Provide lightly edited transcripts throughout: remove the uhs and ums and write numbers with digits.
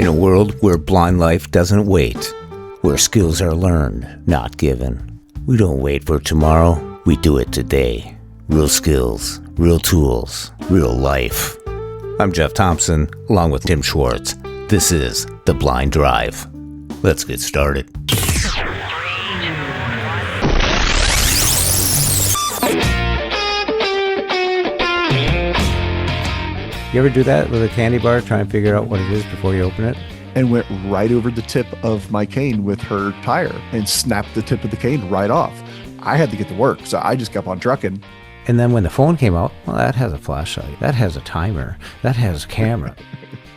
In a world where blind life doesn't wait, where skills are learned, not given, we don't wait for tomorrow, we do it today. Real skills, real tools, real life. I'm Jeff Thompson, along with Tim Schwartz. This is The Blind Drive. Let's get started. You ever do that with a candy bar, try and figure out what it is before you open it? And went right over the tip of my cane with her tire and snapped the tip of the cane right off. I had to get to work, so I just kept on trucking. And then when the phone came out, well, that has a flashlight, that has a timer, that has a camera.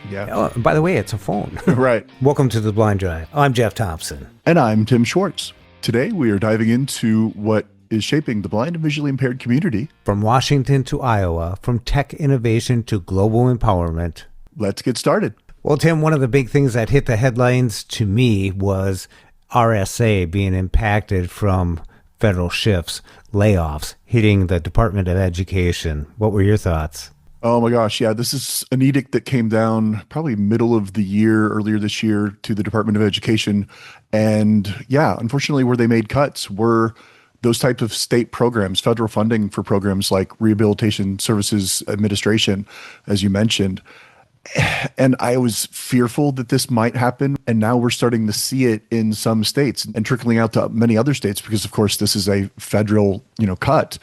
Yeah. Oh, by the way, it's a phone. Right. Welcome to The Blind Drive. I'm Jeff Thompson. And I'm Tim Schwartz. Today we are diving into what is shaping the blind and visually impaired community. From Washington to Iowa, from tech innovation to global empowerment. Let's get started. Well, Tim, one of the big things that hit the headlines to me was RSA being impacted from federal shifts, layoffs, hitting the Department of Education. What were your thoughts? Oh my gosh, yeah, this is an edict that came down probably middle of the year, earlier this year, to the Department of Education. And yeah, unfortunately, where they made cuts were those types of state programs, federal funding for programs like Rehabilitation Services Administration, as you mentioned. And I was fearful that this might happen. And now we're starting to see it in some states and trickling out to many other states because, of course, this is a federal, cut.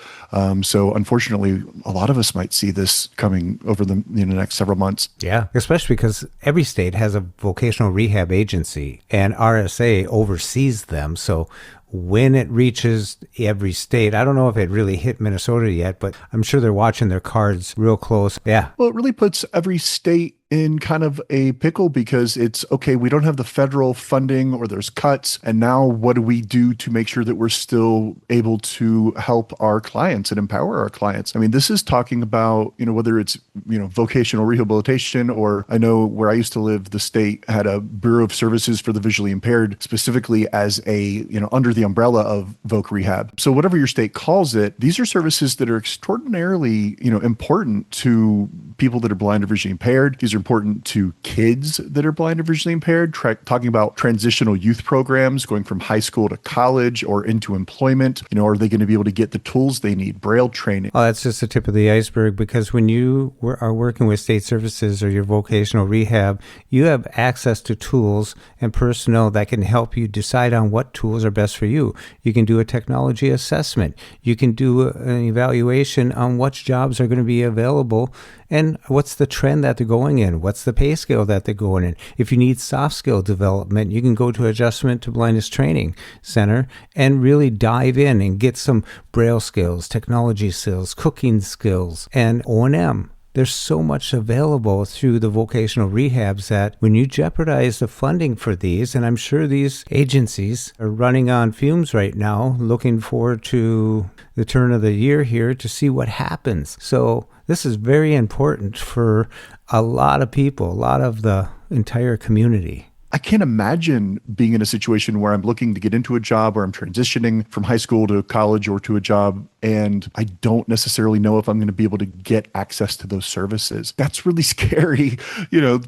So unfortunately, a lot of us might see this coming over the next several months. Yeah, especially because every state has a vocational rehab agency and RSA oversees them. So when it reaches every state, I don't know if it really hit Minnesota yet, but I'm sure they're watching their cards real close. Yeah. Well, it really puts every state in kind of a pickle because it's, okay, we don't have the federal funding or there's cuts. And now what do we do to make sure that we're still able to help our clients and empower our clients? I mean, this is talking about, whether it's, vocational rehabilitation, or I know where I used to live, the state had a Bureau of Services for the Visually Impaired, specifically as a, under the umbrella of voc rehab. So whatever your state calls it, these are services that are extraordinarily, important to people that are blind or visually impaired. These are important to kids that are blind or visually impaired, talking about transitional youth programs going from high school to college or into employment. Are they going to be able to get the tools they need, Braille training? Oh, that's just the tip of the iceberg, because when you are working with state services or your vocational rehab, you have access to tools and personnel that can help you decide on what tools are best for you. You can do a technology assessment. You can do an evaluation on which jobs are going to be available and what's the trend that they're going in. What's the pay scale that they're going in? If you need soft skill development, you can go to Adjustment to Blindness Training Center and really dive in and get some Braille skills, technology skills, cooking skills, and O&M. There's so much available through the vocational rehabs that when you jeopardize the funding for these, and I'm sure these agencies are running on fumes right now, looking forward to the turn of the year here to see what happens. So this is very important for a lot of people, a lot of the entire community. I can't imagine being in a situation where I'm looking to get into a job, or I'm transitioning from high school to college or to a job, and I don't necessarily know if I'm going to be able to get access to those services. That's really scary,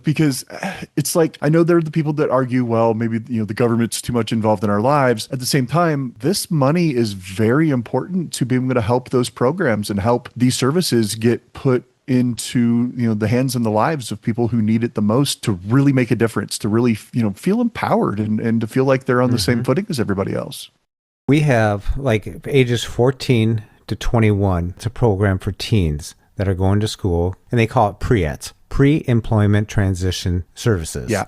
because it's like, I know there are the people that argue, well, maybe, the government's too much involved in our lives. At the same time, this money is very important to be able to help those programs and help these services get put into the hands and the lives of people who need it the most, to really make a difference, to really feel empowered and to feel like they're on the same footing as everybody else. We have ages 14 to 21. It's a program for teens that are going to school, and they call it PREETS, Pre-Employment Transition Services. Yeah.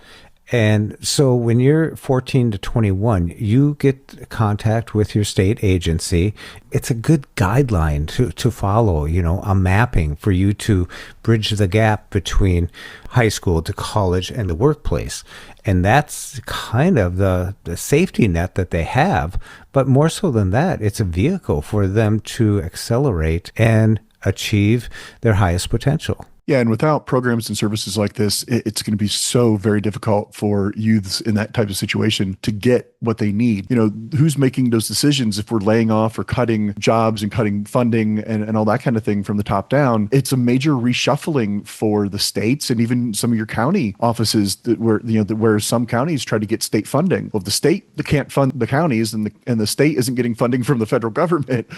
And so when you're 14 to 21, you get contact with your state agency. It's a good guideline to follow, a mapping for you to bridge the gap between high school to college and the workplace. And that's kind of the safety net that they have. But more so than that, it's a vehicle for them to accelerate and achieve their highest potential. Yeah, and without programs and services like this, it's going to be so very difficult for youths in that type of situation to get what they need. Who's making those decisions if we're laying off or cutting jobs and cutting funding and all that kind of thing from the top down? It's a major reshuffling for the states and even some of your county offices where some counties try to get state funding. Well, if the state can't fund the counties and the state isn't getting funding from the federal government,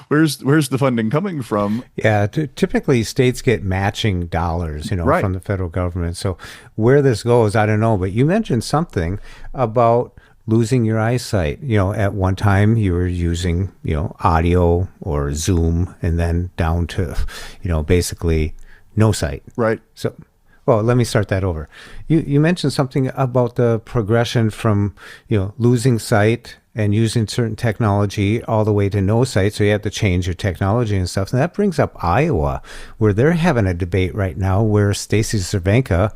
where's the funding coming from? Yeah, typically states get matching dollars, Right. from the federal government. So where this goes, I don't know. But you mentioned something about losing your eyesight. At one time you were using, audio or Zoom, and then down to, basically no sight. Right. So, well, let me start that over. You mentioned something about the progression from, losing sight and using certain technology all the way to no sight. So you have to change your technology and stuff. And that brings up Iowa, where they're having a debate right now where Stacy Cervenka,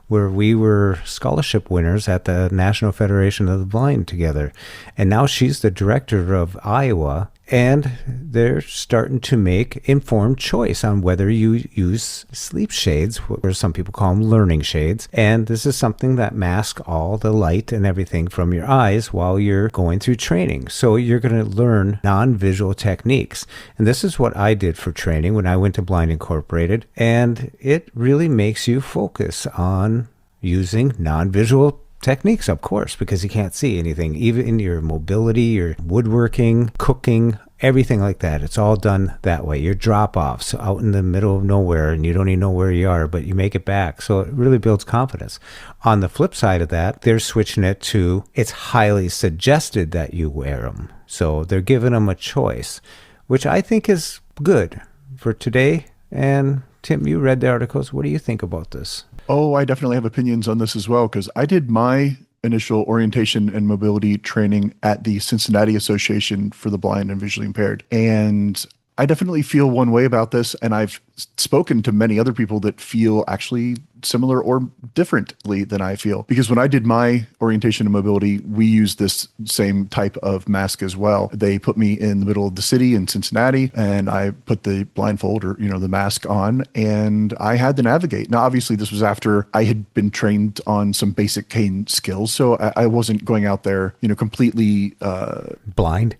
where we were scholarship winners at the National Federation of the Blind together. And now she's the director of Iowa, and they're starting to make informed choice on whether you use sleep shades, or some people call them learning shades. And this is something that masks all the light and everything from your eyes while you're going through training. So you're going to learn non-visual techniques. And this is what I did for training when I went to Blind Incorporated. And it really makes you focus on using non-visual techniques, of course, because you can't see anything. Even in your mobility, your woodworking, cooking, everything like that, it's all done that way. Your drop-offs out in the middle of nowhere, and you don't even know where you are, but you make it back. So it really builds confidence. On the flip side of that, they're switching it to it's highly suggested that you wear them. So they're giving them a choice, which I think is good for today. And Tim, you read the articles. What do you think about this? Oh, I definitely have opinions on this as well, because I did my initial orientation and mobility training at the Cincinnati Association for the Blind and Visually Impaired. And I definitely feel one way about this. And I've spoken to many other people that feel actually similar or differently than I feel. Because when I did my orientation and mobility, we used this same type of mask as well. They put me in the middle of the city in Cincinnati, and I put the blindfold or, the mask on, and I had to navigate. Now, obviously, this was after I had been trained on some basic cane skills. So I wasn't going out there, completely blind.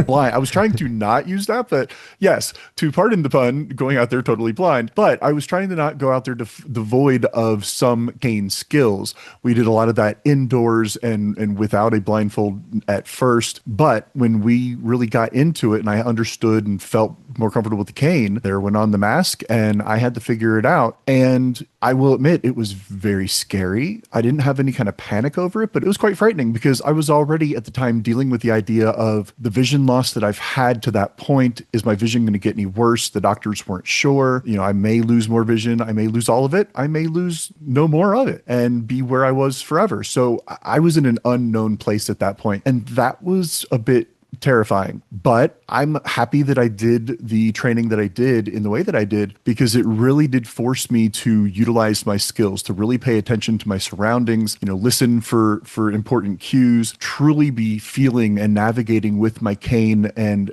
Blind. I was trying to not use that, but yes, to pardon the pun, going out there totally blind. But I was trying to not go out there devoid of some cane skills. We did a lot of that indoors and without a blindfold at first. But when we really got into it and I understood and felt more comfortable with the cane, there went on the mask and I had to figure it out. And I will admit it was very scary. I didn't have any kind of panic over it, but it was quite frightening because I was already at the time dealing with the idea of the vision loss that I've had to that point. Is my vision going to get any worse? The doctors weren't sure. I may lose more vision. I may lose all of it. I may lose no more of it and be where I was forever. So I was in an unknown place at that point, and that was a bit terrifying. But I'm happy that I did the training that I did in the way that I did, because it really did force me to utilize my skills, to really pay attention to my surroundings, listen for important cues, truly be feeling and navigating with my cane, and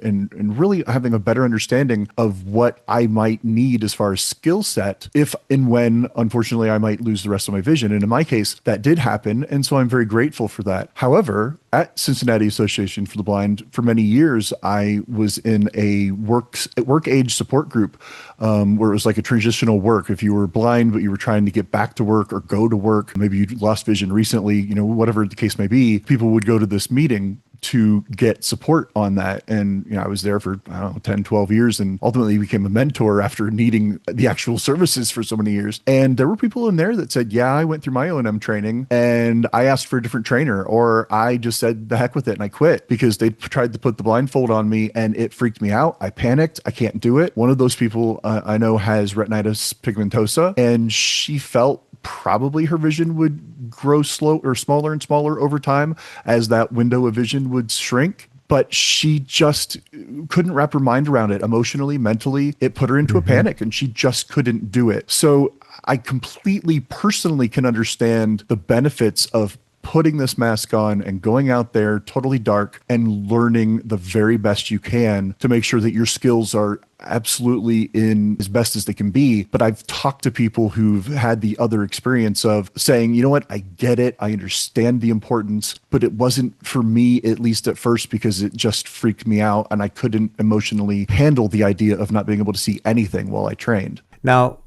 really having a better understanding of what I might need as far as skill set if and when, unfortunately, I might lose the rest of my vision. And in my case, that did happen. And so I'm very grateful for that. However, at Cincinnati Association for the Blind, for many years, I was in a work age support group where it was like a transitional work. If you were blind, but you were trying to get back to work or go to work, maybe you lost vision recently, whatever the case may be, people would go to this meeting to get support on that. And, I was there for, 10, 12 years, and ultimately became a mentor after needing the actual services for so many years. And there were people in there that said, yeah, I went through my O&M training and I asked for a different trainer, or I just said the heck with it and I quit because they tried to put the blindfold on me and it freaked me out. I panicked. I can't do it. One of those people I know has retinitis pigmentosa, and she felt probably her vision would grow smaller and smaller over time as that window of vision would shrink. But she just couldn't wrap her mind around it emotionally, mentally. It put her into a panic and she just couldn't do it. So I completely personally can understand the benefits of putting this mask on and going out there totally dark and learning the very best you can to make sure that your skills are absolutely in as best as they can be. But I've talked to people who've had the other experience of saying, you know what, I get it. I understand the importance, but it wasn't for me, at least at first, because it just freaked me out and I couldn't emotionally handle the idea of not being able to see anything while I trained. Now,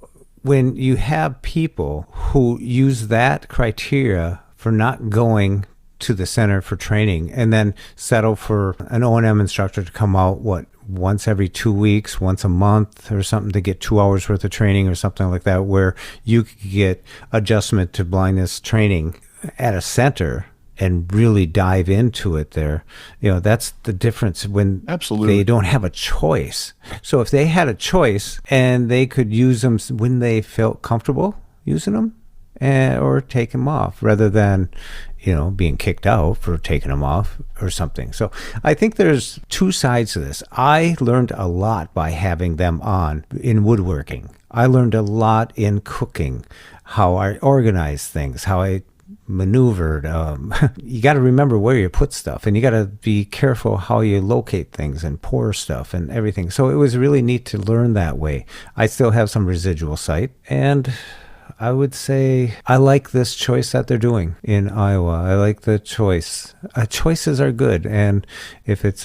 when you have people who use that criteria for not going to the center for training and then settle for an O&M instructor to come out, once every 2 weeks, once a month or something, to get 2 hours worth of training or something like that, where you could get adjustment to blindness training at a center and really dive into it there. That's the difference when Absolutely. They don't have a choice. So if they had a choice and they could use them when they felt comfortable using them, or take them off, rather than being kicked out for taking them off or something. So I think there's two sides to this. I learned a lot by having them on in woodworking. I learned a lot in cooking, how I organized things, how I maneuvered. You got to remember where you put stuff, and you got to be careful how you locate things and pour stuff and everything. So it was really neat to learn that way. I still have some residual sight, and I would say I like this choice that they're doing in Iowa. I like the choice. Choices are good. And if it's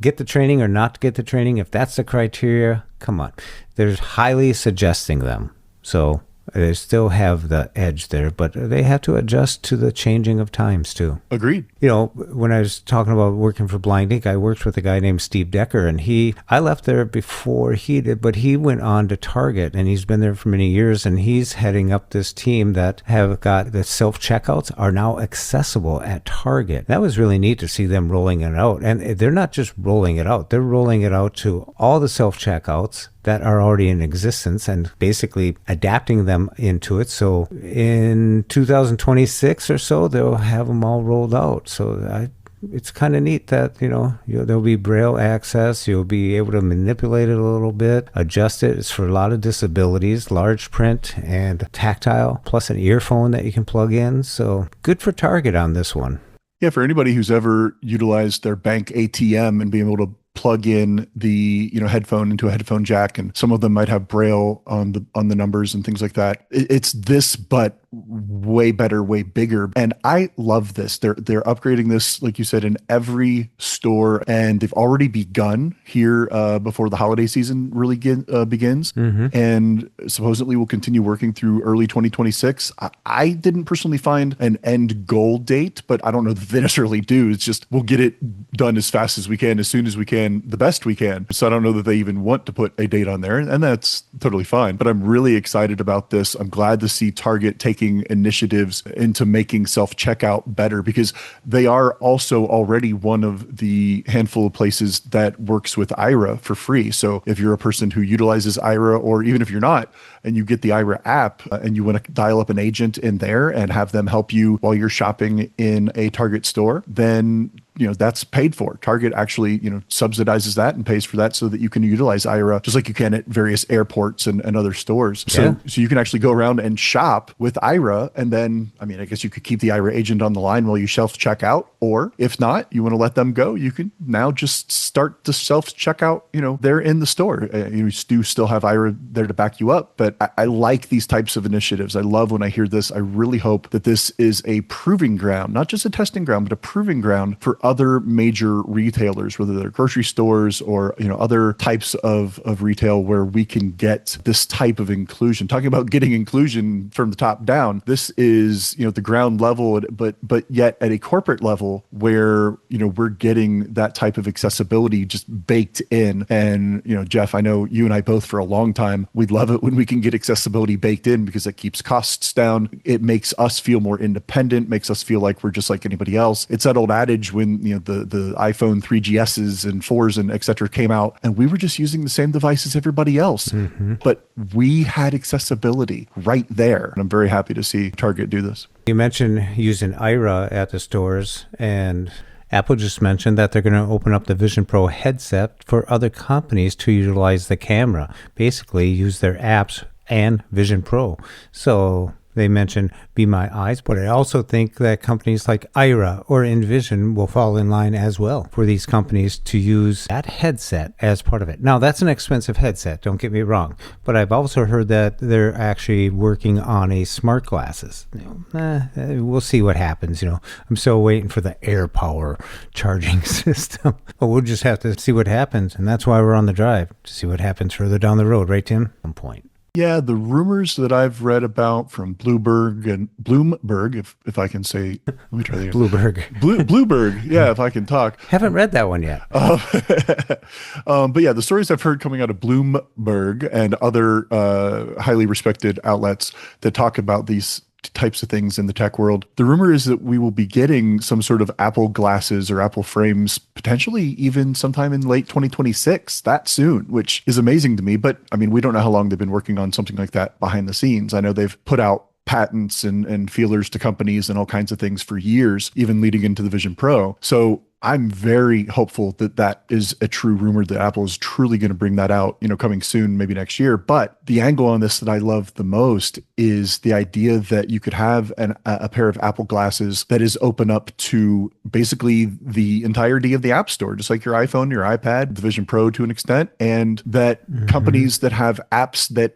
get the training or not get the training, if that's the criteria, come on. They're highly suggesting them. So they still have the edge there, but they have to adjust to the changing of times too. Agreed. When I was talking about working for Blind Ink, I worked with a guy named Steve Decker, and I left there before he did, but he went on to Target, and he's been there for many years, and he's heading up this team that have got the self-checkouts are now accessible at Target. That was really neat to see them rolling it out. And they're not just rolling it out, they're rolling it out to all the self-checkouts that are already in existence and basically adapting them into it. So in 2026 or so, they'll have them all rolled out. So it's kind of neat that, there'll be Braille access. You'll be able to manipulate it a little bit, adjust it. It's for a lot of disabilities, large print and tactile, plus an earphone that you can plug in. So good for Target on this one. Yeah, for anybody who's ever utilized their bank ATM and being able to plug in the headphone into a headphone jack, and some of them might have Braille on the numbers and things like that. It's this, but way better, way bigger. And I love this. They're upgrading this, like you said, in every store, and they've already begun here before the holiday season really begins. Mm-hmm. And supposedly will continue working through early 2026. I didn't personally find an end goal date, but I don't know that they necessarily do. It's just we'll get it done as fast as we can, as soon as we can, the best we can. So I don't know that they even want to put a date on there, and that's totally fine. But I'm really excited about this. I'm glad to see Target taking initiatives into making self-checkout better, because they are also already one of the handful of places that works with Aira for free. So if you're a person who utilizes Aira, or even if you're not, and you get the Aira app and you want to dial up an agent in there and have them help you while you're shopping in a Target store, then that's paid for. Target actually, subsidizes that and pays for that so that you can utilize Aira just like you can at various airports and other stores. Yeah. So you can actually go around and shop with Aira, and then, I guess you could keep the Aira agent on the line while you self-check out, or if not, you want to let them go, you can now just start the self-checkout, there in the store. You do still have Aira there to back you up, but I like these types of initiatives. I love when I hear this. I really hope that this is a proving ground, not just a testing ground, but a proving ground for other major retailers, whether they're grocery stores or other types of retail, where we can get this type of inclusion. Talking about getting inclusion from the top down, this is the ground level, but yet at a corporate level where we're getting that type of accessibility just baked in. And Jeff, I know you and I both for a long time, we'd love it when we can get accessibility baked in, because it keeps costs down. It makes us feel more independent, makes us feel like we're just like anybody else. It's that old adage when the iPhone 3GSs and 4s and et cetera came out, and we were just using the same device as everybody else. Mm-hmm. But we had accessibility right there. And I'm very happy to see Target do this. You mentioned using Aira at the stores, and Apple just mentioned that they're going to open up the Vision Pro headset for other companies to utilize the camera, basically use their apps and Vision Pro. So They mentioned Be My Eyes, but I also think that companies like Aira or Envision will fall in line as well for these companies to use that headset as part of it. Now, that's an expensive headset, don't get me wrong, but I've also heard that they're actually working on a smart glasses. We'll see what happens. I'm still waiting for the air power charging system, but we'll just have to see what happens, and that's why we're on the drive, to see what happens further down the road, right, Tim? One point. Yeah, the rumors that I've read about from Bloomberg, if I can say, let me try that again. Bloomberg, yeah, if I can talk. Haven't read that one yet. But yeah, the stories I've heard coming out of Bloomberg and other highly respected outlets that talk about these types of things in the tech world. The rumor is that we will be getting some sort of Apple glasses or Apple frames, potentially even sometime in late 2026, that soon, which is amazing to me. But I mean, we don't know how long they've been working on something like that behind the scenes. I know they've put out patents and feelers to companies and all kinds of things for years, even leading into the Vision Pro. So I'm very hopeful that that is a true rumor, that Apple is truly going to bring that out, coming soon, maybe next year. But the angle on this that I love the most is the idea that you could have a pair of Apple glasses that is open up to basically the entirety of the App Store, just like your iPhone, your iPad, the Vision Pro to an extent, and that companies that have apps that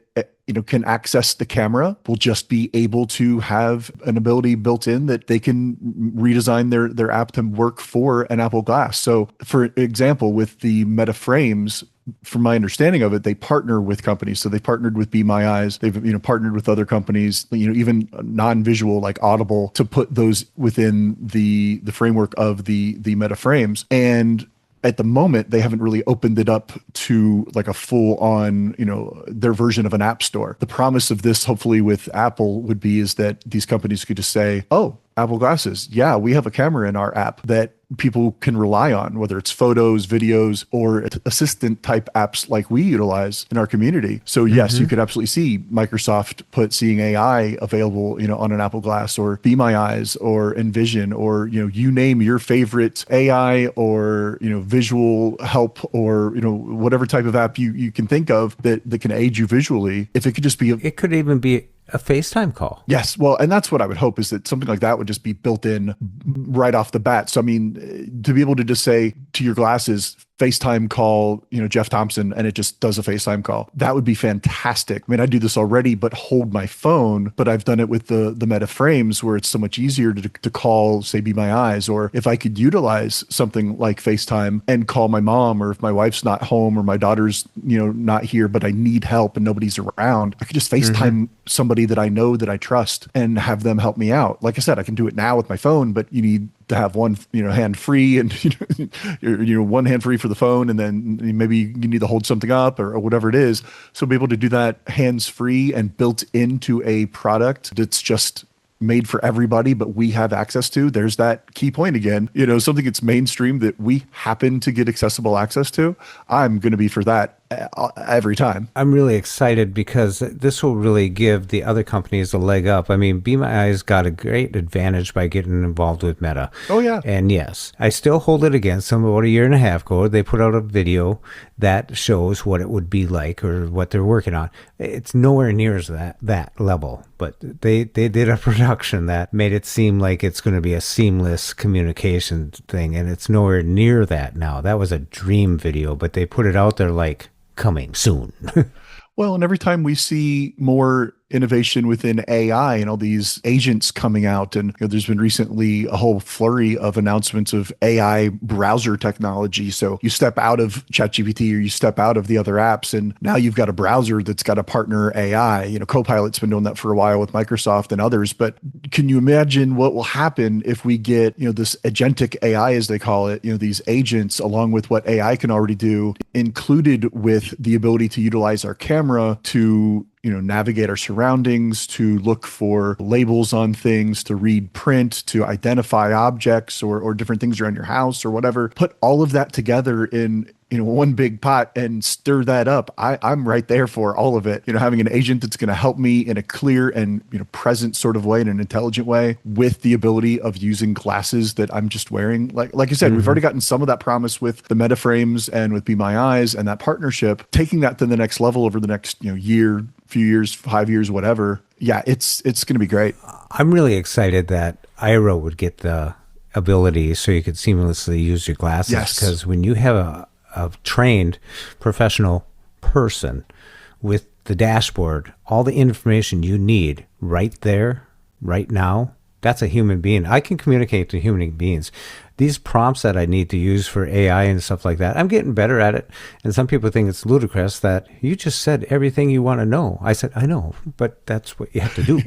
can access the camera will just be able to have an ability built in that they can redesign their app to work for an Apple Glass. So for example, with the Meta frames, from my understanding of it, they partner with companies. So they partnered with Be My Eyes. They've partnered with other companies, even non-visual like Audible, to put those within the framework of the Meta frames. And at the moment, they haven't really opened it up to like a full on, their version of an app store. The promise of this, hopefully with Apple, would be is that these companies could just say, oh, Apple glasses. Yeah, we have a camera in our app that people can rely on, whether it's photos, videos, or assistant type apps like we utilize in our community. So yes, you could absolutely see Microsoft put Seeing AI available, on an Apple Glass, or Be My Eyes, or Envision, or, you name your favorite AI or, visual help, or, whatever type of app you can think of that can aid you visually. If it could just be it could even be a FaceTime call. Yes. Well, and that's what I would hope, is that something like that would just be built in right off the bat. So, I mean, to be able to just say to your glasses, FaceTime call, Jeff Thompson, and it just does a FaceTime call. That would be fantastic. I mean, I do this already, but hold my phone, but I've done it with the Meta frames, where it's so much easier to call, say, Be My Eyes, or if I could utilize something like FaceTime and call my mom, or if my wife's not home or my daughter's, not here, but I need help and nobody's around, I could just FaceTime somebody that I know, that I trust, and have them help me out. Like I said, I can do it now with my phone, but you need to have one, hand free, and one hand free for the phone, and then maybe you need to hold something up or whatever it is. So be able to do that hands free and built into a product that's just made for everybody, but we have access to. There's that key point again, something that's mainstream that we happen to get accessible access to. I'm going to be for that every time. I'm really excited because this will really give the other companies a leg up. I mean, Be My Eyes got a great advantage by getting involved with Meta. Oh, yeah. And yes, I still hold it against them. About a year and a half ago, they put out a video that shows what it would be like, or what they're working on. It's nowhere near that level, but they did a production that made it seem like it's going to be a seamless communication thing, and it's nowhere near that now. That was a dream video, but they put it out there like coming soon. Well, and every time we see more innovation within AI and all these agents coming out, and there's been recently a whole flurry of announcements of AI browser technology. So you step out of ChatGPT, or you step out of the other apps, and now you've got a browser that's got a partner AI. Copilot's been doing that for a while with Microsoft and others. But can you imagine what will happen if we get, this agentic AI, as they call it, these agents, along with what AI can already do, included with the ability to utilize our camera to navigate our surroundings, to look for labels on things, to read print, to identify objects or different things around your house or whatever. Put all of that together in one big pot and stir that up, I'm right there for all of it. Having an agent that's going to help me in a clear and, present sort of way, in an intelligent way, with the ability of using glasses that I'm just wearing. Like I said, we've already gotten some of that promise with the Meta frames and with Be My Eyes and that partnership. Taking that to the next level over the next, year, few years, 5 years, whatever. Yeah, it's going to be great. I'm really excited that Aira would get the ability so you could seamlessly use your glasses. Yes. Because when you have a trained professional person with the dashboard, all the information you need right there, right now, that's a human being. I can communicate to human beings. These prompts that I need to use for AI and stuff like that, I'm getting better at it. And some people think it's ludicrous that you just said everything you want to know. I said, I know, but that's what you have to do.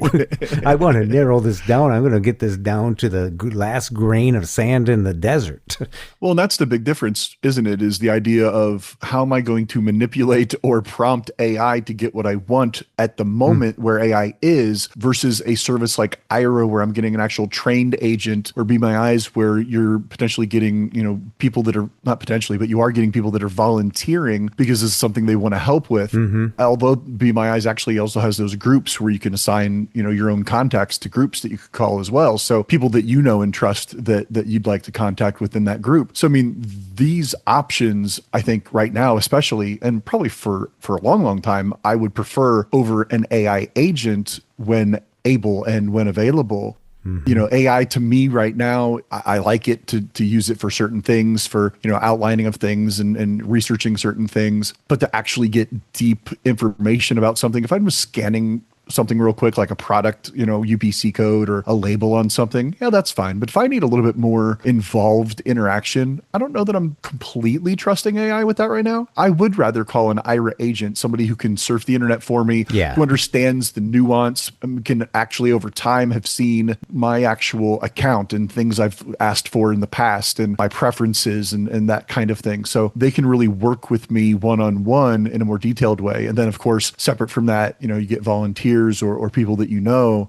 I want to narrow this down. I'm going to get this down to the last grain of sand in the desert. Well, and that's the big difference, isn't it? Is the idea of how am I going to manipulate or prompt AI to get what I want at the moment where AI is, versus a service like Aira where I'm getting an actual trained agent, or Be My Eyes where you're potentially getting, people that are not potentially, but you are getting people that are volunteering because it's something they want to help with. Although Be My Eyes actually also has those groups where you can assign, your own contacts to groups that you could call as well. So people that you know and trust that you'd like to contact within that group. So, I mean, these options, I think right now, especially, and probably for a long, long time, I would prefer over an AI agent when able and when available. AI to me right now, I like it to use it for certain things, for, outlining of things and researching certain things, but to actually get deep information about something. If I'm just scanning something real quick, like a product, UPC code or a label on something, yeah, that's fine. But if I need a little bit more involved interaction, I don't know that I'm completely trusting AI with that right now. I would rather call an Aira agent, somebody who can surf the internet for me, who understands the nuance, can actually over time have seen my actual account and things I've asked for in the past and my preferences and that kind of thing. So they can really work with me one-on-one in a more detailed way. And then, of course, separate from that, you get volunteers or people that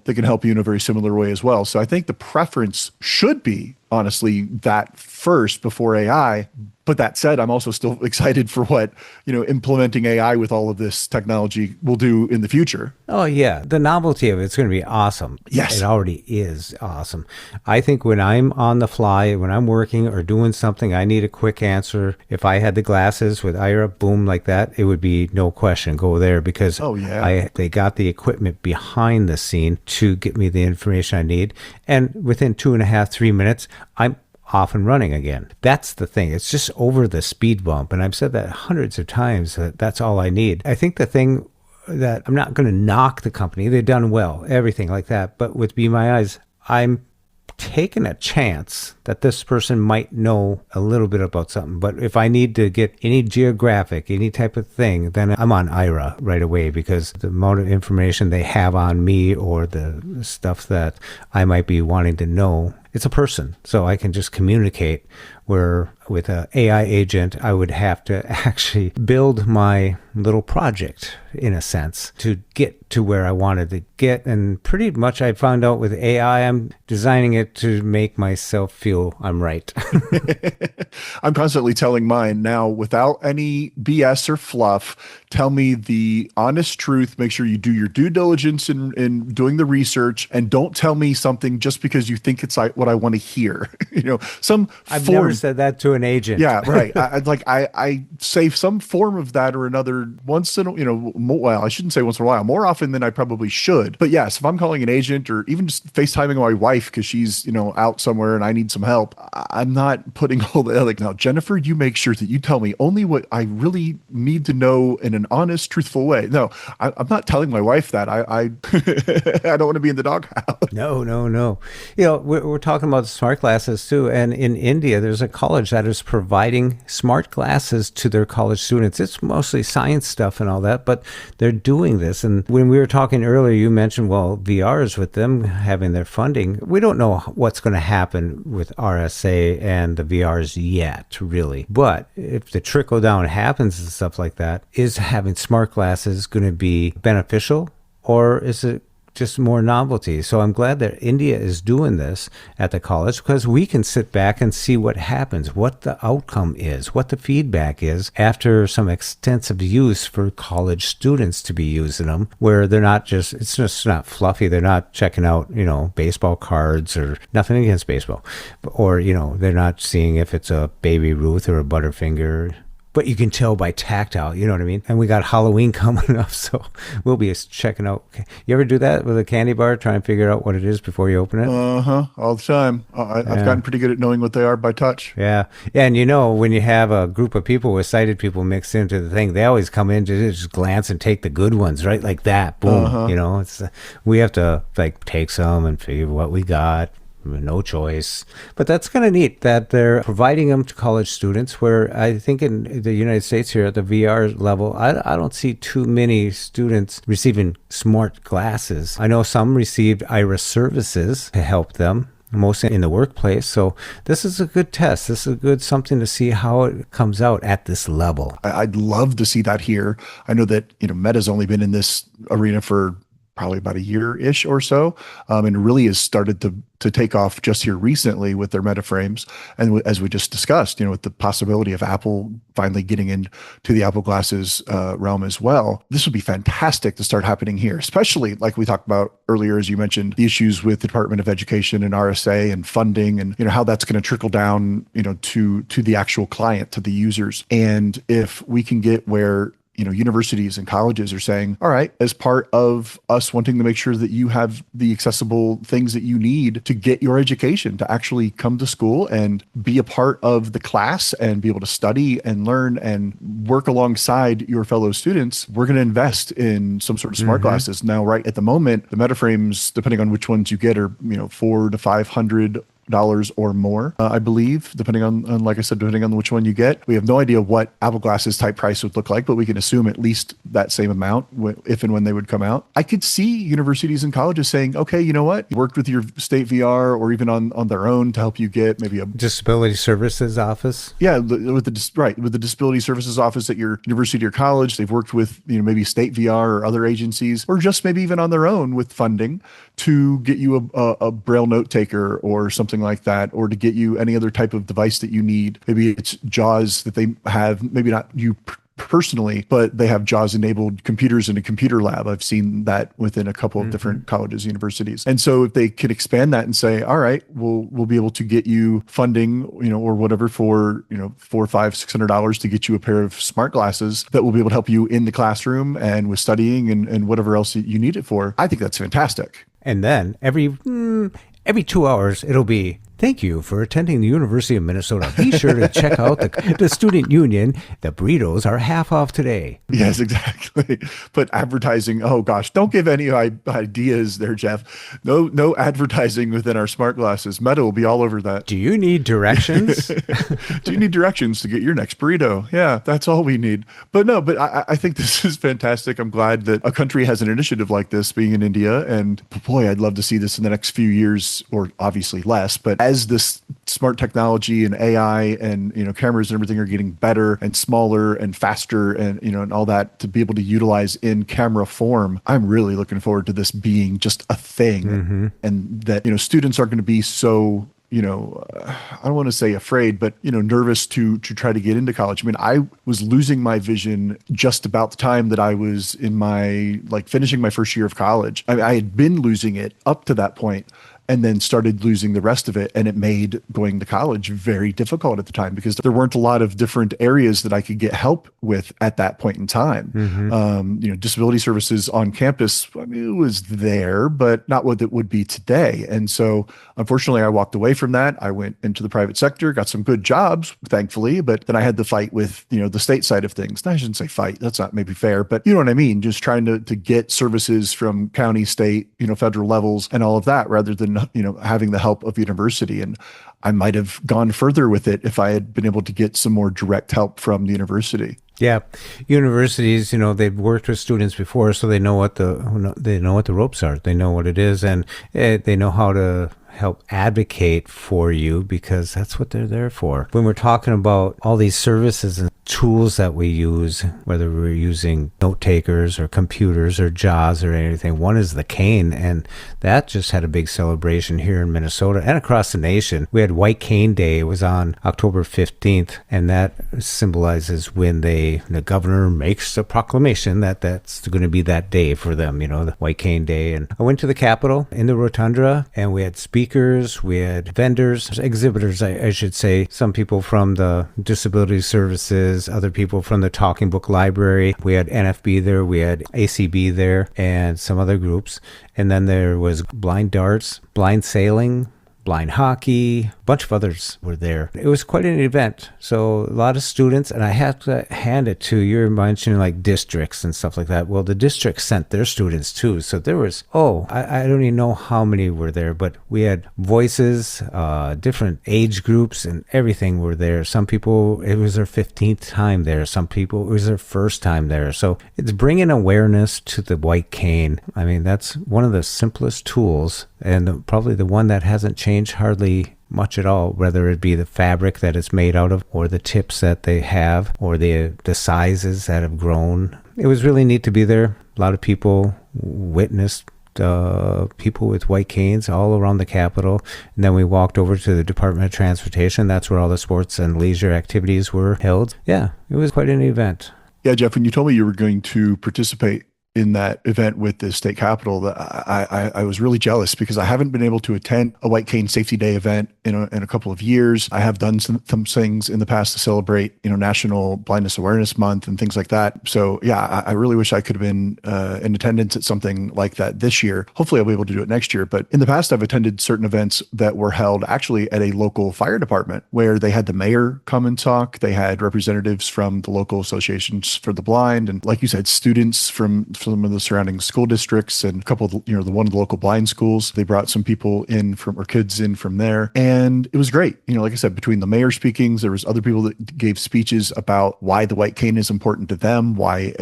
that can help you in a very similar way as well. So I think the preference should be, honestly, that first before AI. But that said, I'm also still excited for what, implementing AI with all of this technology will do in the future. Oh, yeah. The novelty of it's going to be awesome. Yes. It already is awesome. I think when I'm on the fly, when I'm working or doing something, I need a quick answer. If I had the glasses with Aira, boom, like that, it would be no question, go there, because they got the equipment behind the scene to get me the information I need. And within 2.5, 3 minutes, I'm off and running again. That's the thing. It's just over the speed bump. And I've said that hundreds of times, that's all I need. I think the thing that I'm not going to knock the company, they've done well, everything like that. But with Be My Eyes, I'm taking a chance that this person might know a little bit about something. But if I need to get any geographic, any type of thing, then I'm on Aira right away, because the amount of information they have on me or the stuff that I might be wanting to know, it's a person. So I can just communicate, where with an AI agent, I would have to actually build my little project, in a sense, to get to where I wanted to get. And pretty much I found out with AI, I'm designing it to make myself feel I'm right. I'm constantly telling mine now, without any BS or fluff, tell me the honest truth. Make sure you do your due diligence in doing the research, and don't tell me something just because you think it's like what I want to hear. I've never said that to an agent. Yeah, right. I say some form of that or another once in I shouldn't say once in a while, more often than I probably should. But yes, if I'm calling an agent or even just FaceTiming my wife because she's out somewhere and I need some help, I'm not putting all the now, Jennifer, you make sure that you tell me only what I really need to know in an honest, truthful way. No, I'm not telling my wife that. I I don't want to be in the doghouse. No. We're talking about smart glasses too. And in India, there's a college that is providing smart glasses to their college students. It's mostly science stuff and all that, but they're doing this. And when we were talking earlier, you mentioned, VRs with them having their funding. We don't know what's going to happen with RSA and the VRs yet, really. But if the trickle down happens and stuff like that, is having smart glasses going to be beneficial, or is it just more novelty. So I'm glad that India is doing this at the college, because we can sit back and see what happens, what the outcome is, what the feedback is after some extensive use for college students to be using them, where it's just not fluffy. They're not checking out, baseball cards, or nothing against baseball, or, they're not seeing if it's a Baby Ruth or a Butterfinger. But you can tell by tactile, you know what I mean? And we got Halloween coming up, so we'll be checking out. You ever do that with a candy bar, try and figure out what it is before you open it? All the time. I've gotten pretty good at knowing what they are by touch. Yeah. And when you have a group of people with sighted people mixed into the thing, they always come in to just glance and take the good ones, right? Like that. Boom. We have to take some and figure what we got. No choice. But that's kind of neat that they're providing them to college students, where I think in the United States here at the VR level, I don't see too many students receiving smart glasses. I know some received Aira services to help them, mostly in the workplace. So this is a good test. This is a good something to see how it comes out at this level. I'd love to see that here. I know that, Meta's only been in this arena for probably about a year-ish or so, and really has started to take off just here recently with their Meta frames. And as we just discussed, with the possibility of Apple finally getting into the Apple glasses realm as well, this would be fantastic to start happening here, especially like we talked about earlier, as you mentioned, the issues with the Department of Education and RSA and funding, and how that's going to trickle down, to the actual client, to the users. And if we can get where universities and colleges are saying, all right, as part of us wanting to make sure that you have the accessible things that you need to get your education, to actually come to school and be a part of the class and be able to study and learn and work alongside your fellow students, we're going to invest in some sort of smart glasses. Now, right at the moment, the Meta frames, depending on which ones you get, are $400 to $500 or more, I believe, depending on, like I said, depending on which one you get. We have no idea what Apple Glasses type price would look like, but we can assume at least that same amount if and when they would come out. I could see universities and colleges saying, okay, you know what? You worked with your state VR or even on their own to help you get maybe a Disability Services Office. Yeah, with the Disability Services Office at your university or college. They've worked with maybe state VR or other agencies, or just maybe even on their own with funding to get you a Braille note taker or something like that, or to get you any other type of device that you need. Maybe it's JAWS that they have, maybe not you personally, but they have JAWS enabled computers in a computer lab. I've seen that within a couple of different colleges, universities. And so if they could expand that and say, all right, we'll be able to get you funding, or whatever for, $400, $500, $600 to get you a pair of smart glasses that will be able to help you in the classroom and with studying and whatever else you need it for. I think that's fantastic. And then every 2 hours, it'll be, thank you for attending the University of Minnesota. Be sure to check out the student union. The burritos are half off today. Yes, exactly. But advertising, oh gosh, don't give any ideas there, Jeff. No advertising within our smart glasses. Meta will be all over that. Do you need directions? Do you need directions to get your next burrito? Yeah, that's all we need. But I think this is fantastic. I'm glad that a country has an initiative like this, being in India. And boy, I'd love to see this in the next few years, or obviously less. But as this smart technology and AI and cameras and everything are getting better and smaller and faster and and all that to be able to utilize in camera form, I'm really looking forward to this being just a thing, and that students aren't going to be so I don't want to say afraid, but, nervous to try to get into college. I mean, I was losing my vision just about the time that I was in my, finishing my first year of college. I had been losing it up to that point, and then started losing the rest of it. And it made going to college very difficult at the time because there weren't a lot of different areas that I could get help with at that point in time. Disability services on campus, it was there, but not what it would be today. And so unfortunately, I walked away from that. I went into the private sector, got some good jobs, thankfully, but then I had to fight with, the state side of things. I shouldn't say fight. That's not maybe fair, but you know what I mean? Just trying to get services from county, state, federal levels and all of that, rather than having the help of university. And I might have gone further with it if I had been able to get some more direct help from the university. Yeah, universities, they've worked with students before, so they know what the ropes are. They know what it is, and they know how to help advocate for you, because that's what they're there for. When we're talking about all these services and tools that we use, whether we're using note takers or computers or JAWS or anything. One is the cane, and that just had a big celebration here in Minnesota and across the nation. We had White Cane Day. It was on October 15th, and that symbolizes when the governor makes a proclamation that that's going to be that day for them, the White Cane Day. And I went to the Capitol in the Rotunda, and we had speakers, we had vendors, exhibitors, I should say, some people from the Disability Services, other people from the Talking Book Library. We had NFB there, we had ACB there, and some other groups. And then there was blind darts, blind sailing, blind hockey, a bunch of others were there. It was quite an event. So a lot of students, and I have to hand it to, you're mentioning like districts and stuff like that. Well, the districts sent their students too. So there was, I don't even know how many were there, but we had voices, different age groups and everything were there. Some people, it was their 15th time there. Some people, it was their first time there. So it's bringing awareness to the white cane. I mean, that's one of the simplest tools, and probably the one that hasn't changed hardly much at all, whether it be the fabric that it's made out of or the tips that they have or the sizes that have grown. It was really neat to be there. A lot of people witnessed people with white canes all around the Capitol. And then we walked over to the Department of Transportation. That's where all the sports and leisure activities were held. Yeah, it was quite an event. Yeah, Jeff, when you told me you were going to participate in that event with the state capitol, that I was really jealous because I haven't been able to attend a White Cane Safety Day event in a couple of years. I have done some things in the past to celebrate, National Blindness Awareness Month and things like that. So yeah, I really wish I could have been in attendance at something like that this year. Hopefully I'll be able to do it next year. But in the past, I've attended certain events that were held actually at a local fire department where they had the mayor come and talk. They had representatives from the local associations for the blind. And like you said, students from some of the surrounding school districts and a couple of, one of the local blind schools. They brought some people in or kids in from there. And it was great. Like I said, between the mayor speakings, there was other people that gave speeches about why the white cane is important to them, why,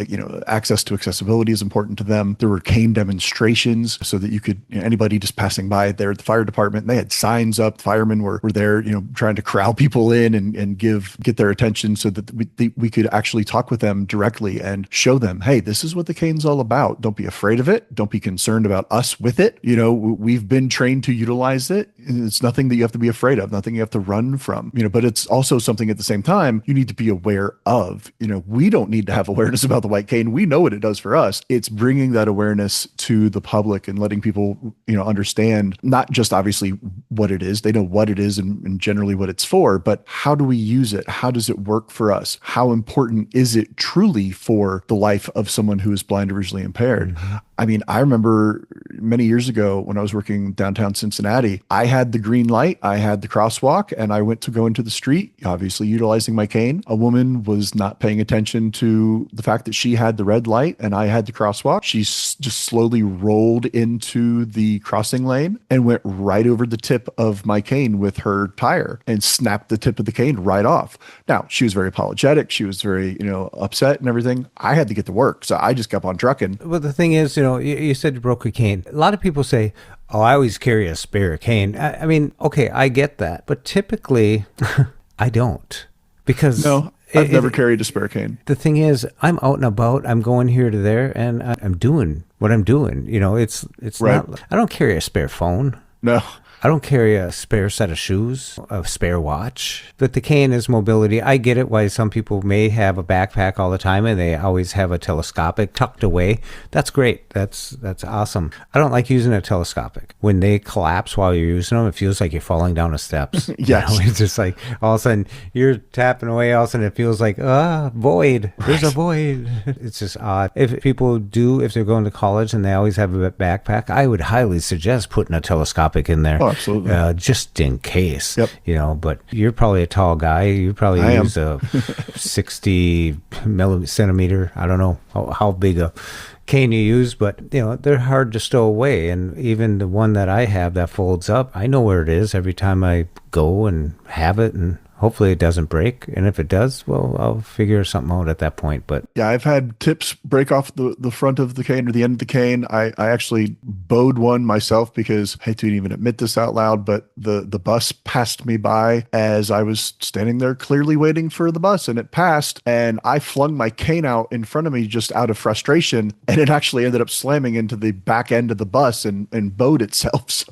access to accessibility is important to them. There were cane demonstrations so that you could, anybody just passing by there at the fire department, they had signs up. Firemen were there, trying to corral people in and get their attention so that we could actually talk with them directly and show them, hey, this is what the cane's all about. Don't be afraid of it. Don't be concerned about us with it. We've been trained to utilize it. It's nothing that you have to be afraid of, nothing you have to run from, but it's also something at the same time you need to be aware of. We don't need to have awareness about the white cane. We know what it does for us. It's bringing that awareness to the public and letting people, understand not just obviously what it is. They know what it is and generally what it's for, but how do we use it? How does it work for us? How important is it truly for the life of someone who is blind or visually impaired? Mm-hmm. I mean, I remember many years ago when I was working downtown Cincinnati, I had the green light, I had the crosswalk, and I went to go into the street, obviously utilizing my cane. A woman was not paying attention to the fact that she had the red light and I had the crosswalk. She just slowly rolled into the crossing lane and went right over the tip of my cane with her tire and snapped the tip of the cane right off. Now, she was very apologetic. She was very, upset and everything. I had to get to work, so I just kept on trucking. Well, the thing is, you said you broke a cane. A lot of people say, oh, I always carry a spare cane. I mean, okay, I get that. But typically, I don't. Because no, I've never carried a spare cane. The thing is, I'm out and about. I'm going here to there, and I'm doing what I'm doing. It's right. Not. I don't carry a spare phone. No. I don't carry a spare set of shoes, a spare watch. But the cane is mobility. I get it why some people may have a backpack all the time and they always have a telescopic tucked away. That's great. That's awesome. I don't like using a telescopic. When they collapse while you're using them, it feels like you're falling down the steps. Yes. It's just like all of a sudden you're tapping away, all of a sudden it feels like, void. There's a void. It's just odd. If they're going to college and they always have a backpack, I would highly suggest putting a telescopic in there. Oh, absolutely. Just in case. Yep. But you're probably a tall guy. You probably use a 60 centimeter. I don't know how big a cane you use, but they're hard to stow away. And even the one that I have that folds up, I know where it is every time I go and have it. And hopefully it doesn't break. And if it does, well, I'll figure something out at that point. But Yeah, I've had tips break off the front of the cane or the end of the cane. I actually bowed one myself because I hate to even admit this out loud, but the bus passed me by as I was standing there clearly waiting for the bus, and it passed, and I flung my cane out in front of me just out of frustration, and it actually ended up slamming into the back end of the bus and bowed itself.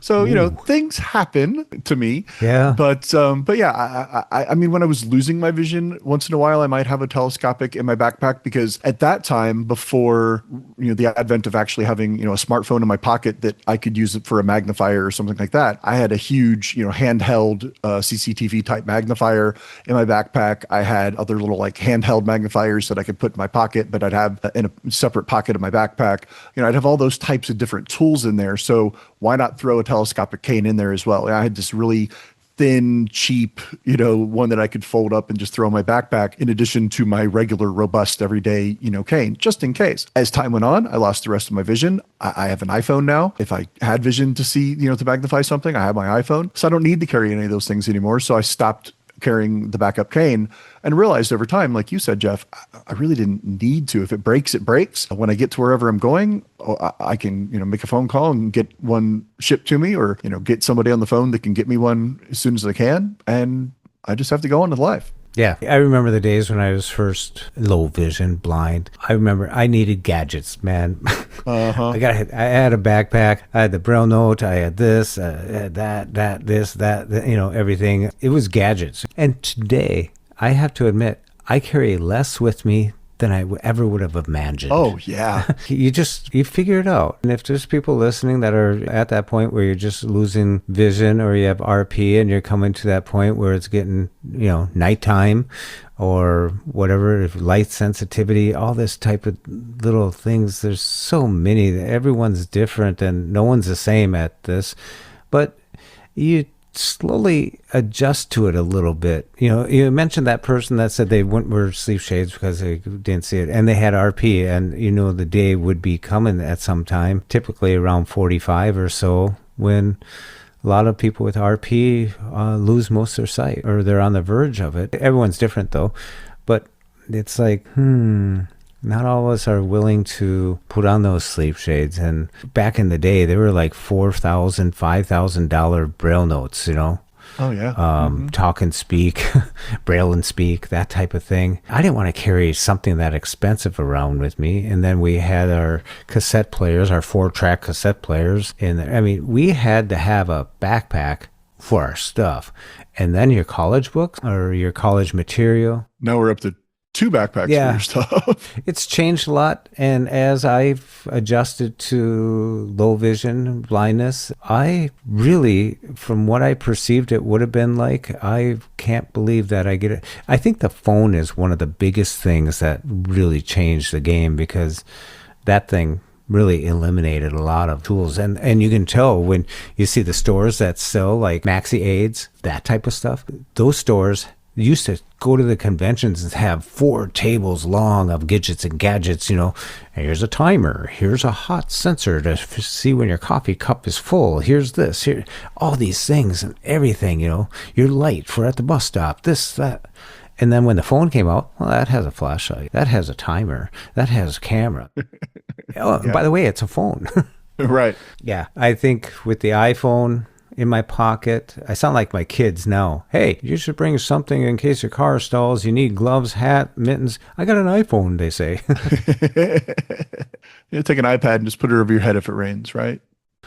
So things happen to me. yeah. But yeah, I mean, when I was losing my vision, once in a while, I might have a telescopic in my backpack, because at that time, before the advent of actually having a smartphone in my pocket that I could use it for a magnifier or something like that, I had a huge handheld CCTV type magnifier in my backpack. I had other little like handheld magnifiers that I could put in my pocket, but I'd have in a separate pocket of my backpack. I'd have all those types of different tools in there. So why not throw a telescopic cane in there as well? I had this really thin, cheap, one that I could fold up and just throw in my backpack, in addition to my regular, robust, everyday, cane, just in case. As time went on, I lost the rest of my vision. I have an iPhone now. If I had vision to see, to magnify something, I have my iPhone. So I don't need to carry any of those things anymore. So I stopped carrying the backup cane and realized over time, like you said, Jeff, I really didn't need to. If it breaks, it breaks. When I get to wherever I'm going, I can, make a phone call and get one shipped to me, or, get somebody on the phone that can get me one as soon as I can. And I just have to go on with life. Yeah, I remember the days when I was first low vision, blind. I remember I needed gadgets, man. Uh-huh. I had a backpack. I had the Braille note. I had this, had that, everything. It was gadgets. And today, I have to admit, I carry less with me than I ever would have imagined. Oh, yeah. You figure it out. And if there's people listening that are at that point where you're just losing vision, or you have RP and you're coming to that point where it's getting, nighttime or whatever, if light sensitivity, all this type of little things, there's so many. Everyone's different and no one's the same at this. But you slowly adjust to it a little bit. You mentioned that person that said they wouldn't wear sleep shades because they didn't see it, and they had RP, and the day would be coming at some time, typically around 45 or so, when a lot of people with RP lose most of their sight, or they're on the verge of it. Everyone's different though, but it's like, not all of us are willing to put on those sleep shades. And back in the day, they were like $4,000, $5,000 Braille notes, Oh, yeah. Talk and speak, Braille and speak, that type of thing. I didn't want to carry something that expensive around with me. And then we had our cassette players, our 4-track cassette players. We had to have a backpack for our stuff. And then your college books or your college material. Now we're up to 2 backpacks for your stuff. It's changed a lot. And as I've adjusted to low vision, blindness, I really, from what I perceived it would have been like, I can't believe that I get it. I think the phone is one of the biggest things that really changed the game, because that thing really eliminated a lot of tools. And you can tell when you see the stores that sell like Maxi Aids, that type of stuff, those stores used to go to the conventions and have 4 tables long of gadgets and gadgets, here's a timer, here's a hot sensor to see when your coffee cup is full, here's this, here, all these things and everything, your light for at the bus stop, this, that. And then when the phone came out, well, that has a flashlight, that has a timer, that has a camera. By the way, it's a phone. Right. Yeah, I think with the iPhone in my pocket, I sound like my kids now. Hey, you should bring something in case your car stalls. You need gloves, hat, mittens. I got an iPhone, they say. Take an iPad and just put it over your head if it rains, right?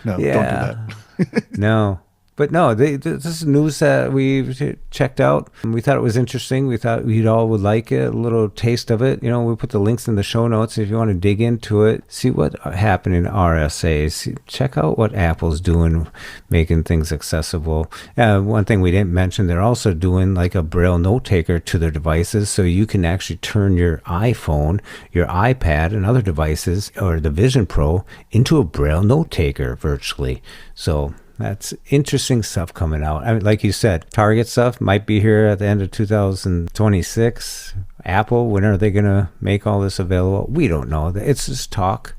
No, don't do that. No. But no, this is news that we checked out. We thought it was interesting. We thought you'd all would like it, a little taste of it. We put the links in the show notes if you want to dig into it, see what happened in RSAs. Check out what Apple's doing, making things accessible. One thing we didn't mention, they're also doing like a Braille note taker to their devices, so you can actually turn your iPhone, your iPad, and other devices, or the Vision Pro, into a Braille note taker virtually. So that's interesting stuff coming out. Like you said, Target stuff might be here at the end of 2026. Apple, when are they going to make all this available? We don't know. It's just talk,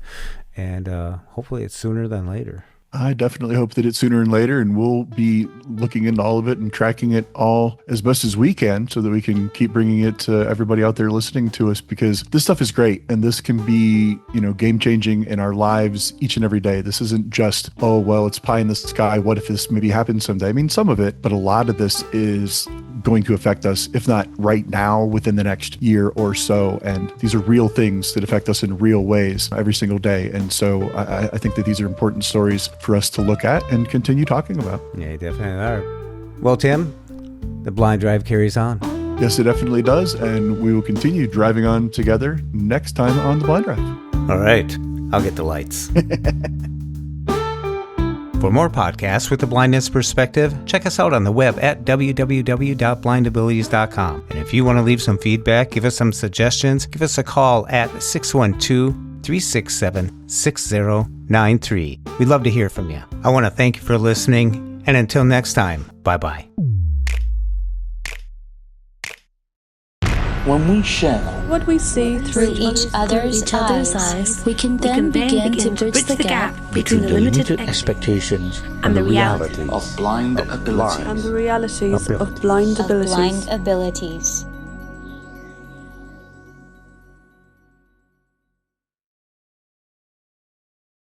and hopefully it's sooner than later. I definitely hope that it's sooner and later, and we'll be looking into all of it and tracking it all as best as we can so that we can keep bringing it to everybody out there listening to us, because this stuff is great and this can be, game changing in our lives each and every day. This isn't just, oh, well, it's pie in the sky. What if this maybe happens someday? I mean, some of it, but a lot of this is going to affect us, if not right now, within the next year or so. And these are real things that affect us in real ways every single day. And so I think that these are important stories for us to look at and continue talking about. Yeah, you definitely are. Well, Tim, the blind drive carries on. Yes, it definitely does. And we will continue driving on together next time on The Blind Drive. All right. I'll get the lights. For more podcasts with the blindness perspective, check us out on the web at www.blindabilities.com. And if you want to leave some feedback, give us some suggestions, give us a call at 612-367-6093. We'd love to hear from you. I want to thank you for listening, and until next time, bye-bye. When we share what we see through each other's eyes, we can then begin to bridge the gap between the limited expectations and the reality of blind abilities. And the realities of blind abilities.